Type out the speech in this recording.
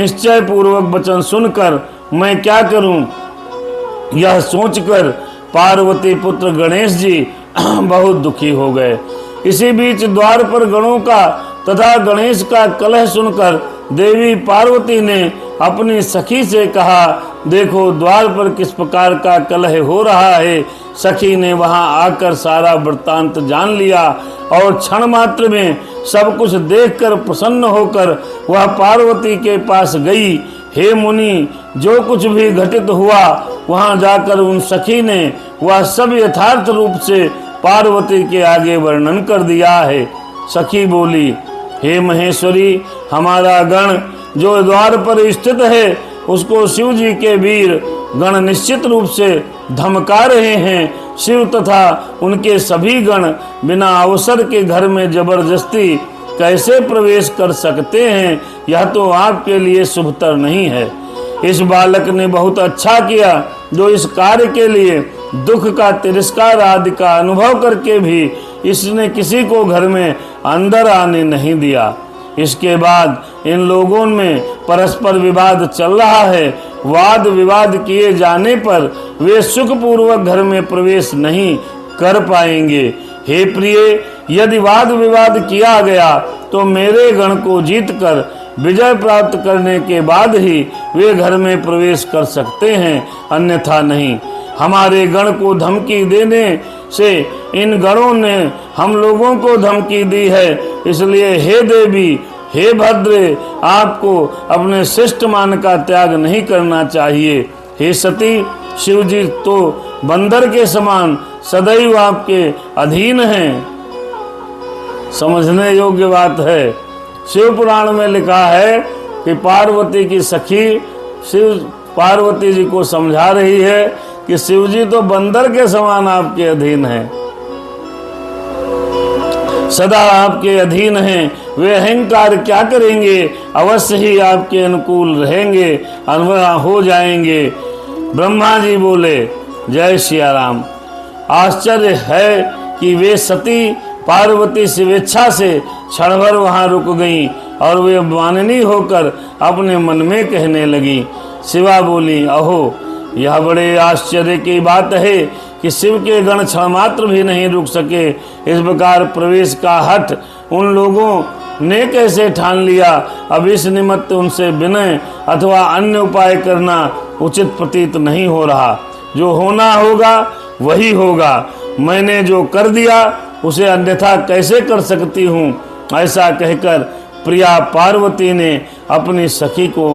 निश्चय पूर्वक वचन सुनकर मैं क्या करूं, यह सोचकर पार्वती पुत्र गणेश जी बहुत दुखी हो गए। इसी बीच द्वार पर गणों का तथा गणेश का कलह सुनकर देवी पार्वती ने अपनी सखी से कहा, देखो द्वार पर किस प्रकार का कलह हो रहा है। सखी ने वहां आकर सारा वृत्तांत जान लिया और क्षण मात्र में सब कुछ देखकर प्रसन्न होकर वह पार्वती के पास गई। हे मुनि, जो कुछ भी घटित हुआ वहां जाकर उन सखी ने वह सब यथार्थ रूप से पार्वती के आगे वर्णन कर दिया है। सखी बोली, हे महेश्वरी, हमारा गण जो द्वार पर स्थित है उसको शिव जी के वीर गण निश्चित रूप से धमका रहे हैं। शिव तथा उनके सभी गण बिना अवसर के घर में जबरदस्ती कैसे प्रवेश कर सकते हैं, यह तो आपके लिए शुभतर नहीं है। इस बालक ने बहुत अच्छा किया जो इस कार्य के लिए दुख का तिरस्कार आदि का अनुभव करके भी इसने किसी को घर में अंदर आने नहीं दिया। इसके बाद इन लोगों में परस्पर विवाद चल रहा है। वाद विवाद किए जाने पर वे सुखपूर्वक घर में प्रवेश नहीं कर पाएंगे। हे प्रिय, यदि वाद विवाद किया गया तो मेरे गण को जीतकर विजय प्राप्त करने के बाद ही वे घर में प्रवेश कर सकते हैं, अन्यथा नहीं। हमारे गण को धमकी देने से इन गणों ने हम लोगों को धमकी दी है, इसलिए हे देवी, हे भद्रे, आपको अपने श्रेष्ठ मान का त्याग नहीं करना चाहिए। हे सती, शिव जी तो बंदर के समान सदैव आपके अधीन हैं। समझने योग्य बात है। शिव पुराण में लिखा है कि पार्वती की सखी शिव पार्वती जी को समझा रही है कि शिव जी तो बंदर के समान आपके अधीन हैं, सदा आपके अधीन हैं। वे अहंकार क्या करेंगे, अवश्य ही आपके अनुकूल रहेंगे, अनुभव हो जाएंगे। ब्रह्मा जी बोले, जय सिया राम। आश्चर्य है कि वे सती पार्वती स्वेच्छा से क्षण भर वहां रुक गईं और वे माननी होकर अपने मन में कहने लगी। शिवा बोली, अहो, यह बड़े आश्चर्य की बात है कि शिव के गण क्षण मात्र भी नहीं रुक सके। इस प्रकार प्रवेश का हठ उन लोगों ने कैसे ठान लिया। अब इस निमित्त उनसे विनय अथवा अन्य उपाय करना उचित प्रतीत नहीं हो रहा। जो होना होगा वही होगा। मैंने जो कर दिया उसे अन्यथा कैसे कर सकती हूँ। ऐसा कहकर प्रिया पार्वती ने अपनी सखी को